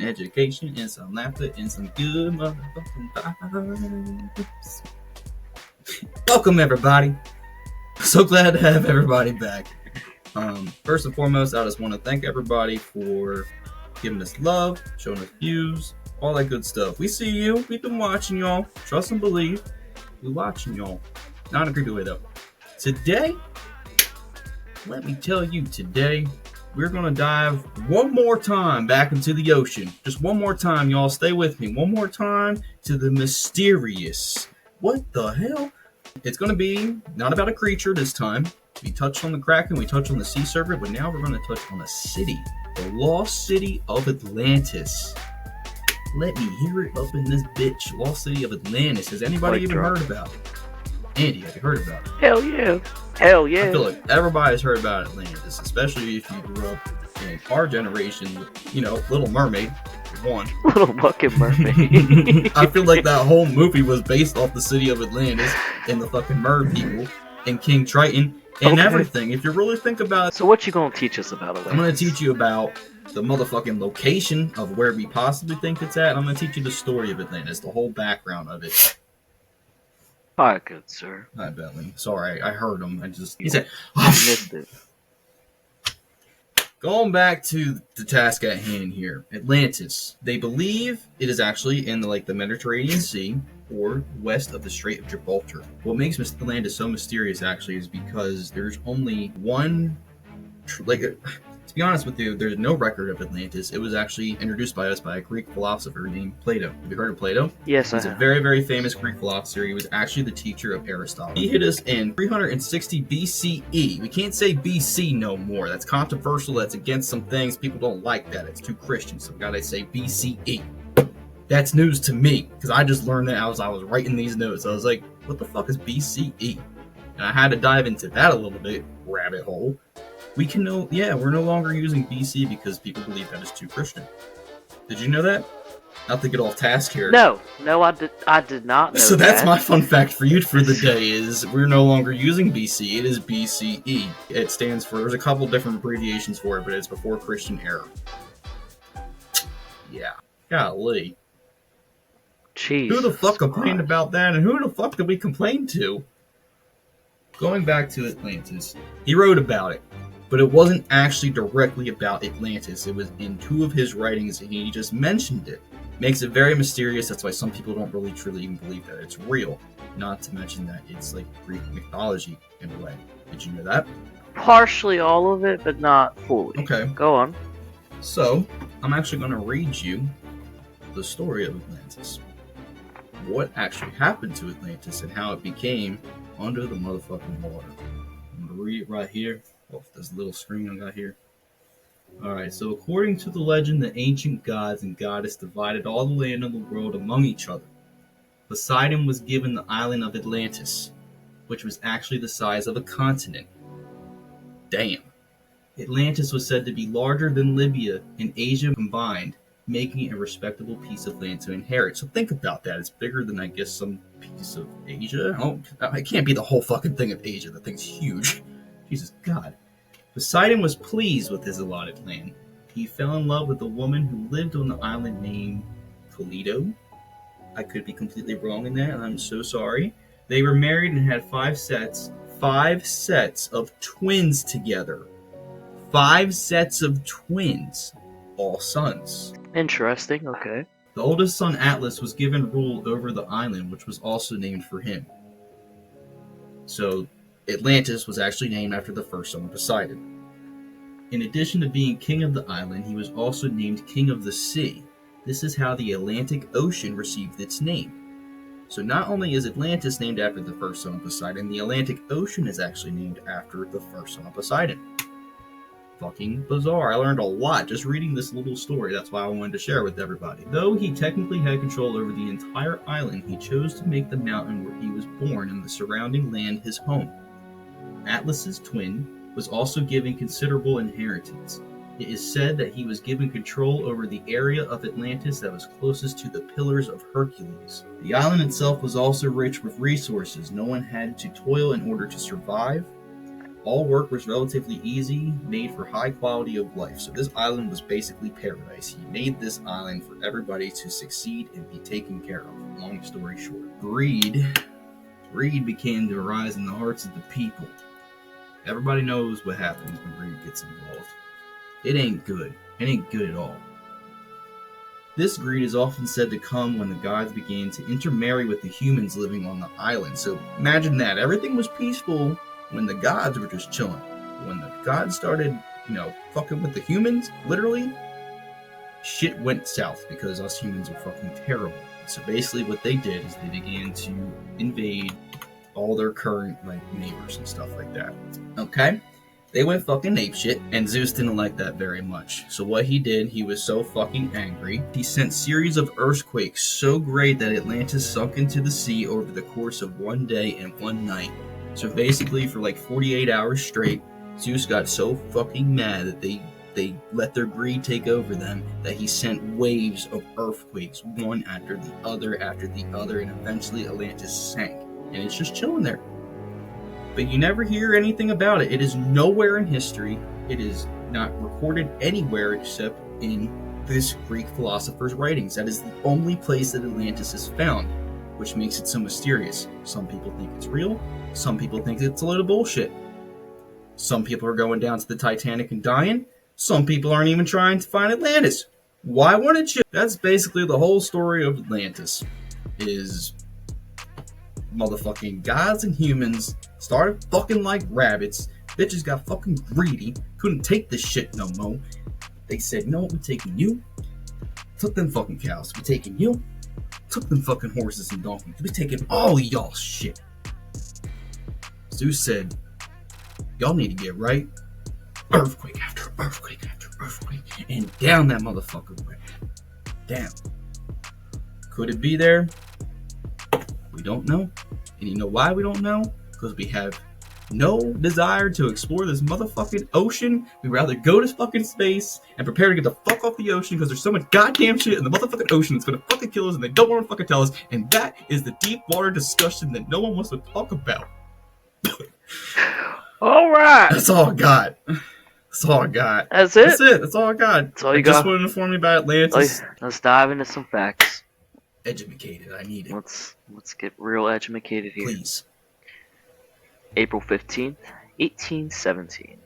education and some laughter and some good motherfucking vibes. Welcome, everybody. So glad to have everybody back. First and foremost, I just want to thank everybody for giving us love, showing us views, all that good stuff. We see you. We've been watching y'all. Trust and believe. We're watching y'all. Not in a creepy way, though. Today, let me tell you, we're going to dive one more time back into the ocean. Just one more time, y'all. Stay with me. One more time to the mysterious. What the hell? It's going to be not about a creature this time. We touched on the Kraken, we touched on the sea serpent, but now we're going to touch on a city. The lost city of Atlantis. Let me hear it up in this bitch. Lost city of Atlantis. Has anybody even heard about it? Andy, have you heard about it? Hell yeah. Hell yeah. I feel like everybody's heard about Atlantis, especially if you grew up in our generation with, Little Mermaid, one. Little fucking mermaid. I feel like that whole movie was based off the city of Atlantis and the fucking mer people and King Triton and everything. If you really think about it. So what you gonna teach us about Atlantis? I'm gonna teach you about the motherfucking location of where we possibly think it's at. And I'm gonna teach you the story of Atlantis, the whole background of it. Hi, good sir. Hi, Bentley. Sorry, I heard him. He said, I missed it. Going back to the task at hand here, Atlantis. They believe it is actually in the Mediterranean Sea or west of the Strait of Gibraltar. What makes Atlantis so mysterious actually is because there's only one, to be honest with you, there's no record of Atlantis. It was actually introduced by us by a Greek philosopher named Plato. Have you heard of Plato? Yes, I have. He's a very, very famous Greek philosopher. He was actually the teacher of Aristotle. He hit us in 360 BCE. We can't say BC no more. That's controversial. That's against some things. People don't like that. It's too Christian. So we gotta say BCE. That's news to me, because I just learned that as I was writing these notes. I was like, what the fuck is BCE? And I had to dive into that a little bit, rabbit hole. We're no longer using BC because people believe that is too Christian. Did you know that? Not to get off task here. No, I did not know So that's my fun fact for you for the day is we're no longer using BC. It is BCE. It stands for, there's a couple different abbreviations for it, but it's before Christian era. Yeah. Golly. Jeez. Who the fuck complained about that, and who the fuck did we complain to? Going back to Atlantis, he wrote about it. But it wasn't actually directly about Atlantis. It was in two of his writings, and he just mentioned it. Makes it very mysterious. That's why some people don't really truly even believe that it's real. Not to mention that it's like Greek mythology in a way. Did you know that? Partially all of it, but not fully. Okay. Go on. So, I'm actually going to read you the story of Atlantis. What actually happened to Atlantis and how it became under the motherfucking water. I'm going to read it right here. Off this little screen I got here. Alright, so according to the legend, the ancient gods and goddess divided all the land of the world among each other. Poseidon was given the island of Atlantis, which was actually the size of a continent. Damn. Atlantis was said to be larger than Libya and Asia combined, making it a respectable piece of land to inherit. So think about that. It's bigger than, I guess, some piece of Asia. Oh, it can't be the whole fucking thing of Asia. The thing's huge. Jesus God. Poseidon was pleased with his allotted land. He fell in love with a woman who lived on the island named Toledo. I could be completely wrong in that, and I'm so sorry. They were married and had 5 sets of twins together. 5 sets of twins. All sons. Interesting, okay. The oldest son, Atlas, was given rule over the island, which was also named for him. So, Atlantis was actually named after the first son of Poseidon. In addition to being king of the island, he was also named king of the sea. This is how the Atlantic Ocean received its name. So not only is Atlantis named after the first son of Poseidon, the Atlantic Ocean is actually named after the first son of Poseidon. Fucking bizarre. I learned a lot just reading this little story. That's why I wanted to share with everybody. Though he technically had control over the entire island, he chose to make the mountain where he was born and the surrounding land his home. Atlas's twin was also given considerable inheritance. It is said that he was given control over the area of Atlantis that was closest to the Pillars of Hercules. The island itself was also rich with resources. No one had to toil in order to survive. All work was relatively easy, made for high quality of life. So this island was basically paradise. He made this island for everybody to succeed and be taken care of. Long story short. Greed began to rise in the hearts of the people. Everybody knows what happens when greed gets involved. It ain't good. It ain't good at all. This greed is often said to come when the gods began to intermarry with the humans living on the island. So imagine that. Everything was peaceful when the gods were just chilling. When the gods started, fucking with the humans, literally, shit went south because us humans are fucking terrible. So basically what they did is they began to invade all their current neighbors and stuff like that. Okay? They went fucking apeshit, and Zeus didn't like that very much. So what he did, he was so fucking angry, he sent series of earthquakes so great that Atlantis sunk into the sea over the course of one day and one night. So basically, for 48 hours straight, Zeus got so fucking mad that they let their greed take over them that he sent waves of earthquakes, one after the other, and eventually Atlantis sank. And it's just chilling there. But you never hear anything about it. It is nowhere in history. It is not recorded anywhere except in this Greek philosopher's writings. That is the only place that Atlantis is found, which makes it so mysterious. Some people think it's real. Some people think it's a load of bullshit. Some people are going down to the Titanic and dying. Some people aren't even trying to find Atlantis. Why wouldn't you? That's basically the whole story of Atlantis. Is motherfucking gods and humans started fucking like rabbits. Bitches got fucking greedy. Couldn't take this shit no more. They said, you know what, we're taking you. Took them fucking cows. We're taking you. Took them fucking horses and donkeys. We're taking all y'all shit. Zeus said, y'all need to get right. Earthquake after earthquake after earthquake. And down that motherfucker went. Down. Could it be there? We don't know. And you know why we don't know? Because we have no desire to explore this motherfucking ocean. We'd rather go to fucking space and prepare to get the fuck off the ocean because there's so much goddamn shit in the motherfucking ocean that's gonna fucking kill us and they don't want to fucking tell us. And that is the deep water discussion that no one wants to talk about. Alright! That's all I got. That's all I got. That's it? That's it. That's all I got. That's all you I got? just wanted to inform you about Atlantis. Let's dive into some facts. Educated. I need it. Let's get real educated here. Please. April 15th, 1817.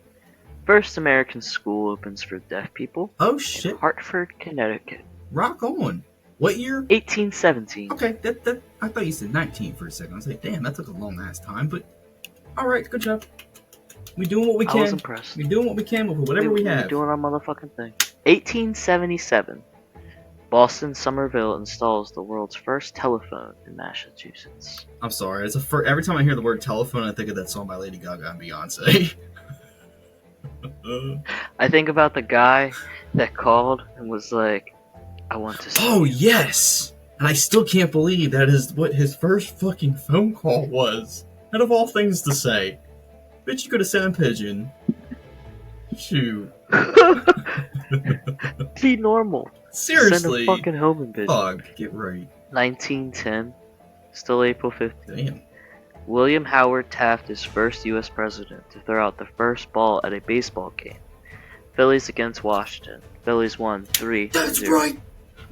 First American school opens for deaf people. Oh in shit. Hartford, Connecticut. Rock on. What year? 1817. Okay, that I thought you said 19 for a second. I was like, damn, that took a long ass time, but alright, good job. We doing what we can. I was impressed. We doing what we can with whatever we have. We're doing our motherfucking thing. 1877. Boston Somerville installs the world's first telephone in Massachusetts. I'm sorry. Every time I hear the word telephone, I think of that song by Lady Gaga and Beyonce. I think about the guy that called and was like, I want to see Oh, you. yes! And I still can't believe that is what his first fucking phone call was. Out of all things to say. Bitch, you could have sent a pigeon. Shoot. Be normal. Seriously. Send a fucking homing bitch. Fuck, get right. 1910. Still April 15th. Damn. William Howard Taft is first U.S. president to throw out the first ball at a baseball game. Phillies against Washington. Phillies won 3-0. That's right!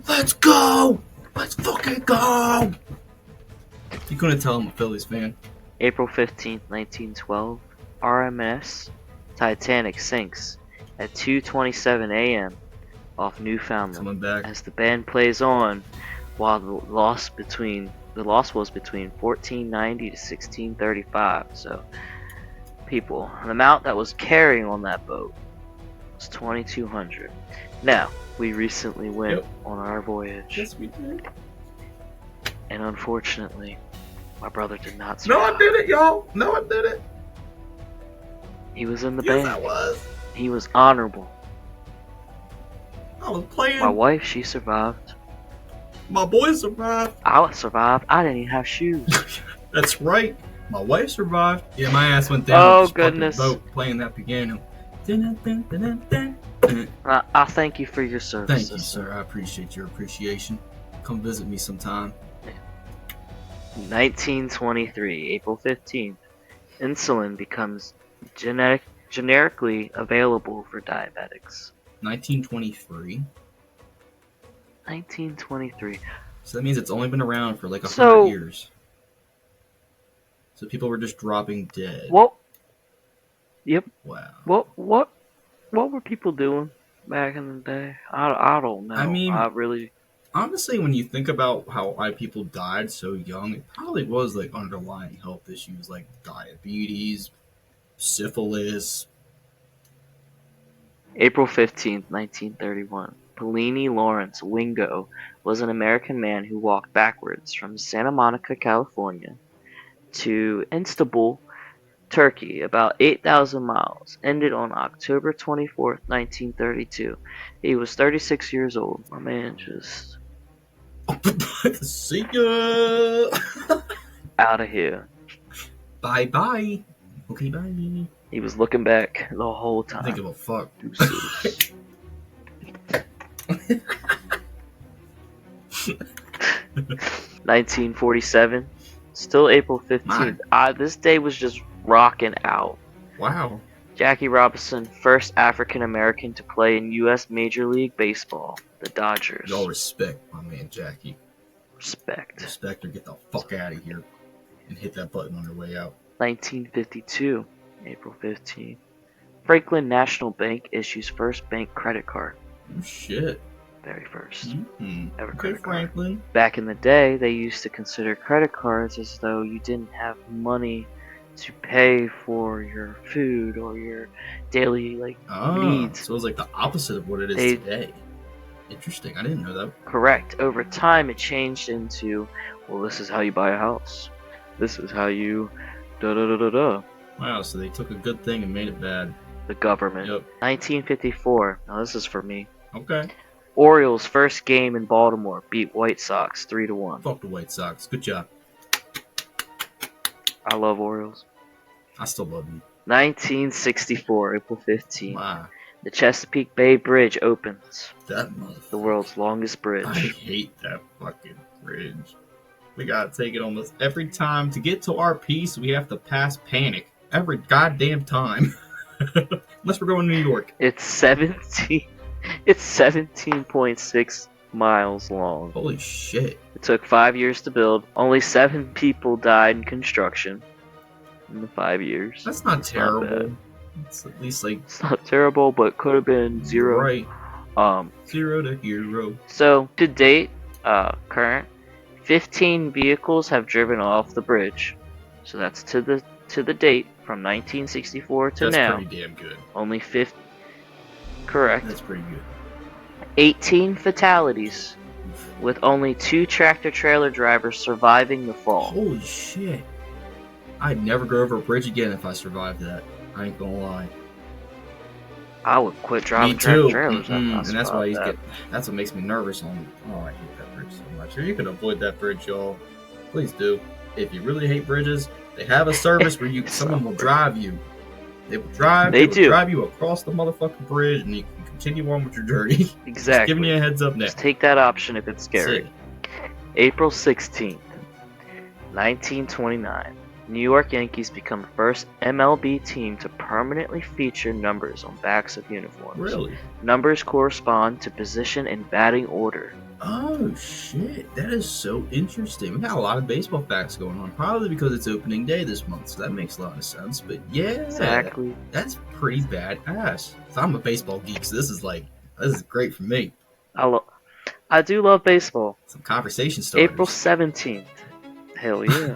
Let's go! Let's fucking go! You couldn't tell I'm a Phillies fan. April 15th, 1912. RMS Titanic sinks at 2:27 a.m. off Newfoundland. Coming back. As the band plays on, while the loss was between 1490 to 1635. So, people, the amount that was carrying on that boat was 2,200. Now, we recently went on our voyage. Yes, we did. And unfortunately, my brother did not No, survive. I did it, y'all. No, I did it. He was in the Yes, band. I was. He was honorable. I was playing. My wife, she survived. My boy survived. I survived. I didn't even have shoes. That's right. My wife survived. Yeah, my ass went down. Oh, with this fucking goodness. boat playing that piano. I thank you for your service. Thank you, sir. I appreciate your appreciation. Come visit me sometime. 1923, April 15th. Insulin becomes Generically available for diabetics. 1923. 1923. So that means it's only been around for like 100 So, years. So people were just dropping dead. what? Yep. Wow. What were people doing back in the day? I don't I know. mean, I really. honestly, when you think about why people died so young, it probably was like underlying health issues like diabetes, syphilis. April 15th, 1931. Pliny Lawrence Wingo was an American man who walked backwards from Santa Monica, California to Istanbul, Turkey, about 8,000 miles. Ended on October 24th, 1932. He was 36 years old. My man just See ya. out of here. Bye bye. Okay, bye. He was looking back the whole I think time. of a fuck. Deuces. 1947. Still April 15th. This day was just rocking out. Wow. Jackie Robinson, first African American to play in U.S. Major League Baseball, the Dodgers. Y'all respect my man Jackie. Respect. Respect her. Get the fuck out of here and hit that button on your way out. 1952. April 15th. Franklin National Bank issues first bank credit card. Oh shit. Very first. Ever Okay, Franklin. Back in the day, they used to consider credit cards as though you didn't have money to pay for your food or your daily needs. So it was like the opposite of what it is today. Interesting. I didn't know that. Correct. Over time, it changed into, well, this is how you buy a house. This is how you da da da da da. Wow. So they took a good thing and made it bad. The government. Yep. 1954. Now this is for me. Okay. Orioles' first game in Baltimore beat White Sox 3-1. Fuck the White Sox. Good job. I love Orioles. I still love you. 1964, April 15th. Wow. The Chesapeake Bay Bridge opens. That motherfucker. The world's longest bridge. I hate that fucking bridge. We gotta take it almost every time. To get to our piece, we have to pass Panic. Every goddamn time. Unless we're going to New York. It's 17.6 miles long. Holy shit. It took 5 years to build. Only 7 people died in construction in the 5 years. That's not terrible. bad. It's at least like It's not terrible, but could have been zero. right. 0 to hero. So to date, current 15 vehicles have driven off the bridge. So that's to the date from 1964 to That's now. pretty damn good. Only 50. Correct. That's pretty good. 18 fatalities, with only 2 tractor-trailer drivers surviving the fall. Holy shit. I'd never go over a bridge again if I survived that. I ain't gonna lie. I would quit driving Me too. tractor-trailers. And that's why that's what makes me nervous on. Oh, I hate that bridge so much. If you can avoid that bridge, y'all, please do. If you really hate bridges, they have a service where someone will drive you. They will drive. They will drive you across the motherfucking bridge, and you can continue on with your journey. Exactly. Just giving you a heads up now. Just take that option if it's scary. April 16th, 1929. New York Yankees become the first MLB team to permanently feature numbers on backs of uniforms. Really? Numbers correspond to position and batting order. Oh shit, that is so interesting. We got a lot of baseball facts going on, probably because it's opening day this month, so that makes a lot of sense. But yeah, Exactly. That's pretty badass. So I'm a baseball geek, so this is great for me. I do love baseball. Some conversation starters. April 17th. Hell yeah.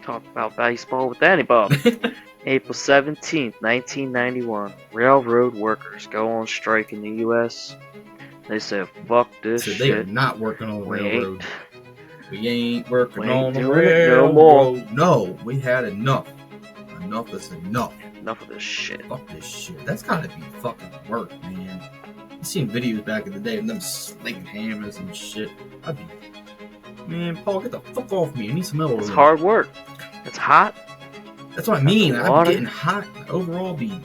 Talk about baseball with anybody. April 17th, 1991. Railroad workers go on strike in the U.S. They said, fuck this shit. So they are not working on the railroad. We ain't working on the doing it railroad. no more. No, we had enough. Enough is enough. Enough of this shit. Fuck this shit. That's gotta be fucking work, man. I seen videos back in the day of them slinging hammers and shit. I'd be, man, Paul, get the fuck off me. I need some metal. It's hard work. It's hot. That's what I mean. That's I'd be getting hot. Overall, be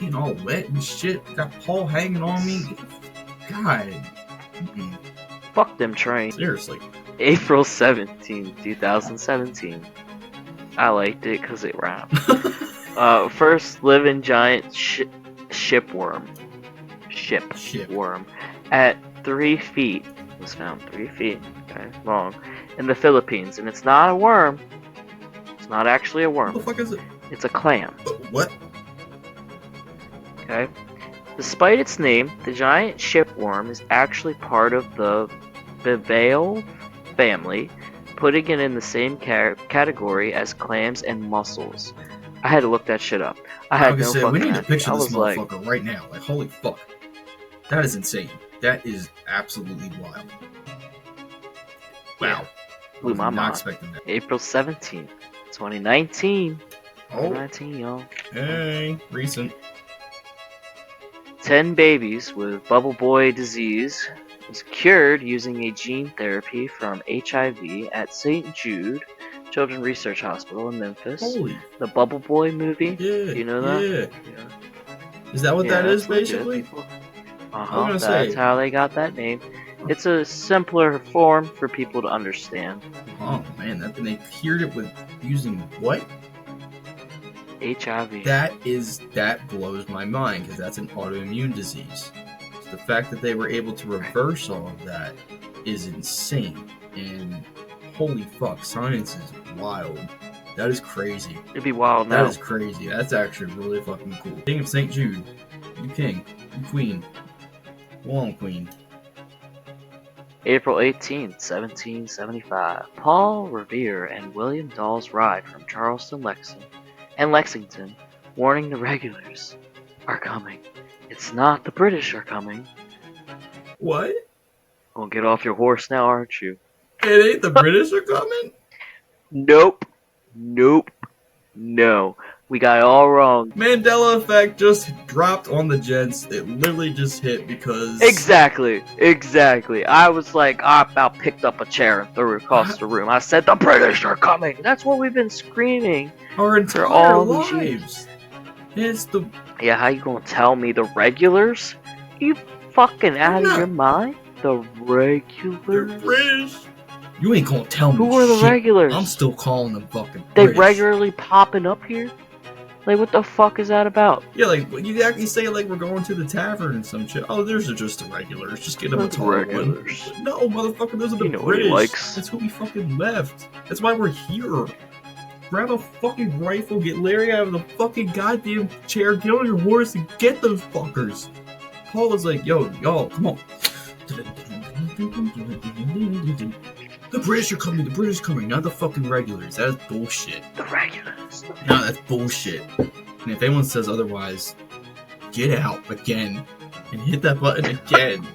getting all wet and shit. Got Paul hanging on me. God. Mm-mm. Fuck them trains. Seriously. April 17th, 2017. I liked it because it rhymed. First living giant shipworm. Ship. Shipworm at 3 feet was found 3 feet long in the Philippines, and it's not a worm. It's not actually a worm. What the fuck is it? It's a clam. What? Okay. Despite its name, the giant shipworm is actually part of the bivalve family, putting it in the same category as clams and mussels. I had to look that shit up. I had no fucking we need to idea. picture I this was like, motherfucker right now. Like, holy fuck. That is insane. That is absolutely wild. Wow. blew my Not mind. expecting that. April 17th, 2019. Oh, 2019, y'all. hey, recent. 10 babies with bubble boy disease was cured using a gene therapy from HIV at St. Jude Children's Research Hospital in Memphis. Holy. The Bubble Boy movie. Yeah. Do you know that? Yeah. Is that what that is, basically? That's how they got that name. It's a simpler form for people to understand. Oh man, that they cured it with using what? HIV. That blows my mind because that's an autoimmune disease. So the fact that they were able to reverse all of that is insane. And holy fuck, science is wild. That is crazy. It'd be wild now. That is crazy. That's actually really fucking cool. King of St. Jude, you king, you queen, go on, queen. April 18th, 1775. Paul Revere and William Dawes ride from Charleston, Lexington, warning the regulars are coming. It's not the British are coming. What? Gonna get off your horse now, aren't you? It ain't the British are coming? Nope. No. We got it all wrong. Mandela Effect just dropped on the gents. It literally just hit because... Exactly. I was like, I about picked up a chair and threw it across the room. I said, the British are coming. That's what we've been screaming our entire for all lives. these years. It's the... Yeah, how you gonna tell me the regulars? You fucking out of your mind? The regulars? The British. You ain't gonna tell me Who are the shit. regulars? I'm still calling them fucking They British. regularly popping up here? Like, what the fuck is that about? Yeah, like, you actually say, like, we're going to the tavern and some shit. Oh, there's just the regulars. Just get them a tall regulars. one. No, motherfucker, those are the You know what he British. likes. That's who we fucking left. That's why we're here. Grab a fucking rifle, get Larry out of the fucking goddamn chair, get on your horse, and get those fuckers. Paul was like, yo, y'all, come on. The British are coming, the British are coming, not the fucking regulars. That is bullshit. The regulars. No, that's bullshit. And if anyone says otherwise, get out again and hit that button again.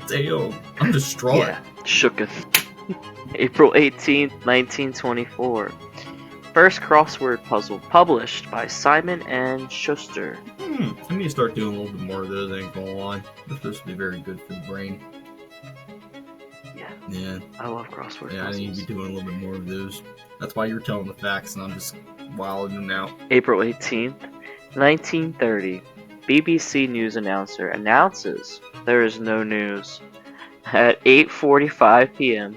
Damn, I'm distraught. Yeah, shooketh. April 18th, 1924. First crossword puzzle published by Simon and Schuster. I need to start doing a little bit more of those, ain't gonna lie. They're supposed to be very good for the brain. Yeah. I love crossword puzzles. Yeah, I need to be doing a little bit more of those. That's why you're telling the facts and I'm just wilding them out. April 18th, 1930. BBC News announcer announces there is no news. At 8:45 p.m.,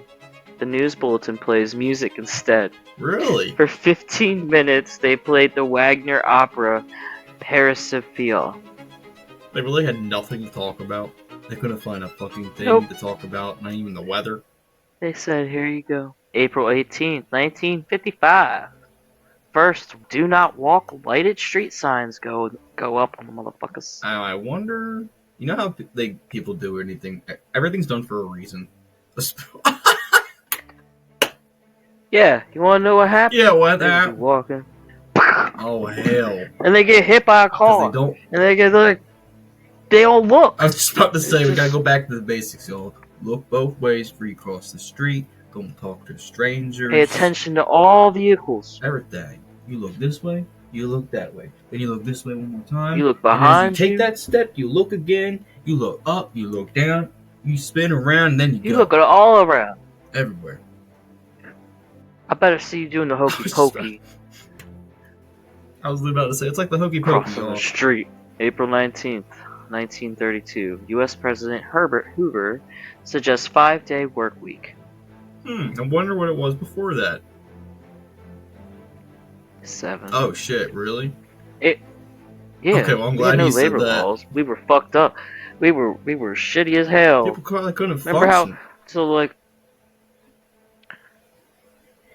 the news bulletin plays music instead. Really? For 15 minutes, they played the Wagner opera Parsifal. They really had nothing to talk about. They couldn't find a fucking thing Nope. to talk about, not even the weather. They said, here you go. April 18th, 1955. First, do not walk lighted street signs go up on the motherfuckers. I wonder... You know how people do anything? Everything's done for a reason. Yeah, you wanna know what happened? Yeah, what They be happened? walking. Oh, hell. And they get hit by a car. They don't... And they get like, they don't look. I was just about to say, It's we gotta just- go back to the basics, y'all. Look both ways before you cross the street. Don't talk to strangers. Pay attention to all vehicles. Everything. You look this way, you look that way. Then you look this way one more time. You look and as behind you. Take you. that step, you look again, you look up, you look down, you spin around, and then you You go. look at all around. Everywhere. I better see you doing the hokey pokey I was about to say, it's like the hokey pokey, crossing y'all. the street. April 19th, 1932. U.S. President Herbert Hoover suggests 5-day work week. I wonder what it was before that. 7. Oh shit, really? It. Yeah, Okay, well I'm we had glad no you said labor that. laws. We were fucked up. We were shitty as hell. People probably couldn't Remember how? function. So like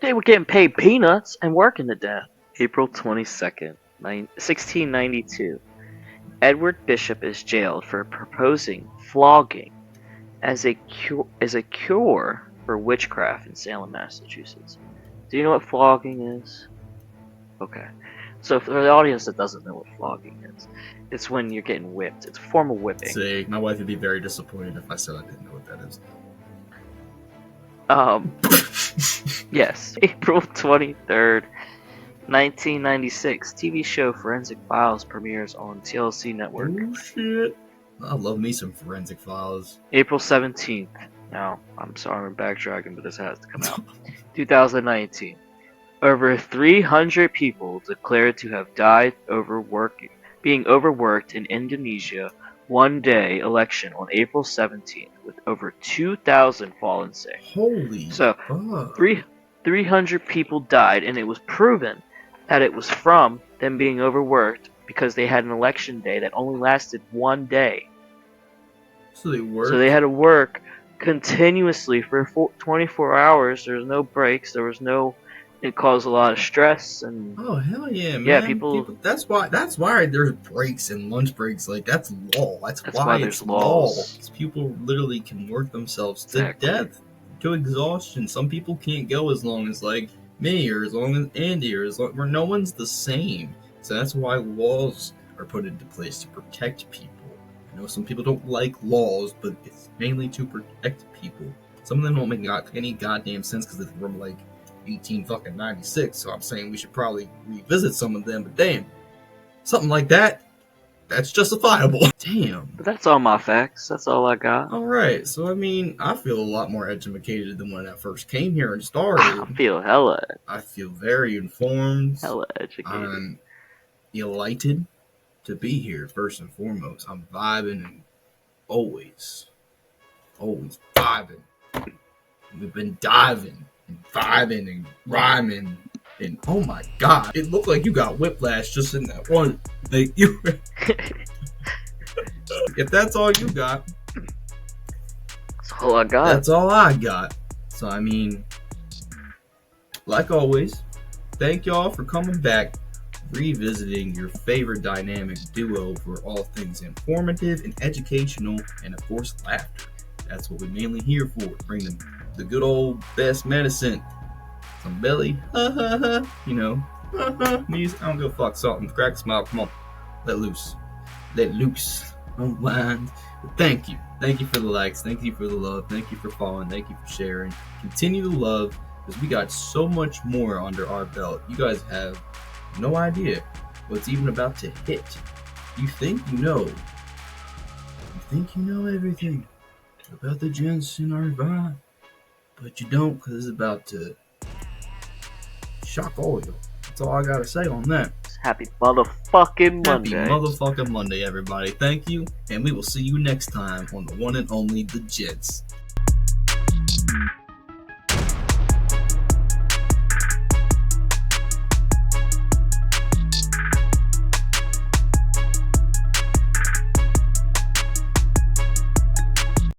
they were getting paid peanuts and working to death. April 22nd, 1692. Edward Bishop is jailed for proposing flogging as a cure for witchcraft in Salem, Massachusetts. Do you know what flogging is? Okay. So for the audience that doesn't know what flogging is, it's when you're getting whipped. It's a form of whipping. See, my wife would be very disappointed if I said I didn't know what that is. Yes. April 23rd, 1996. TV show Forensic Files premieres on TLC Network. Oh shit. I love me some Forensic Files. April 17th. Now, I'm sorry I'm backtracking, but this has to come out. 2019. Over 300 people declared to have died being overworked in Indonesia one-day election on April 17th, with over 2,000 fallen sick. Holy So, fuck. 300 people died, and it was proven that it was from them being overworked because they had an election day that only lasted one day. So they work? So they had to work continuously for 24 hours. There was no breaks. There was no. It caused a lot of stress and. Oh hell yeah, man! Yeah, people. That's why there's breaks and lunch breaks. Like that's law. That's why there's it's laws. law. People literally can work themselves Exactly. to death, to exhaustion. Some people can't go as long as like me, or as long as Andy, or as long where no one's the same. So that's why laws are put into place to protect people. I know some people don't like laws, but it's mainly to protect people. Some of them don't make any goddamn sense because they're from like 1896, so I'm saying we should probably revisit some of them, but damn, something like that, that's justifiable. Damn. But that's all my facts. That's all I got. Alright, so I mean, I feel a lot more educated than when I first came here and started. I feel hella very informed. educated. I'm elated to be here, first and foremost. I'm vibing and always vibing. We've been diving and vibing and rhyming, and oh my god, it looked like you got whiplash just in that one thing. If that's all you got, That's all I got. that's all I got. So I mean, like always, thank y'all for coming back, revisiting your favorite dynamic duo for all things informative and educational, and of course laughter. That's what we're mainly here for. Bring them the good old best medicine. Some belly, you know, music. I don't give a fuck. Salt and crack, smile. Come on, let loose. Don't mind. But thank you for the likes. Thank you for the love. Thank you for following. Thank you for sharing. Continue to love, because we got so much more under our belt. You guys have no idea what's even about to hit. You think you know. You think you know everything about the gents in our vibe, but you don't, because it's about to shock all of you. That's all I gotta say on that. Happy motherfucking Monday. Happy motherfucking Monday, everybody. Thank you, and we will see you next time on the one and only The Gents.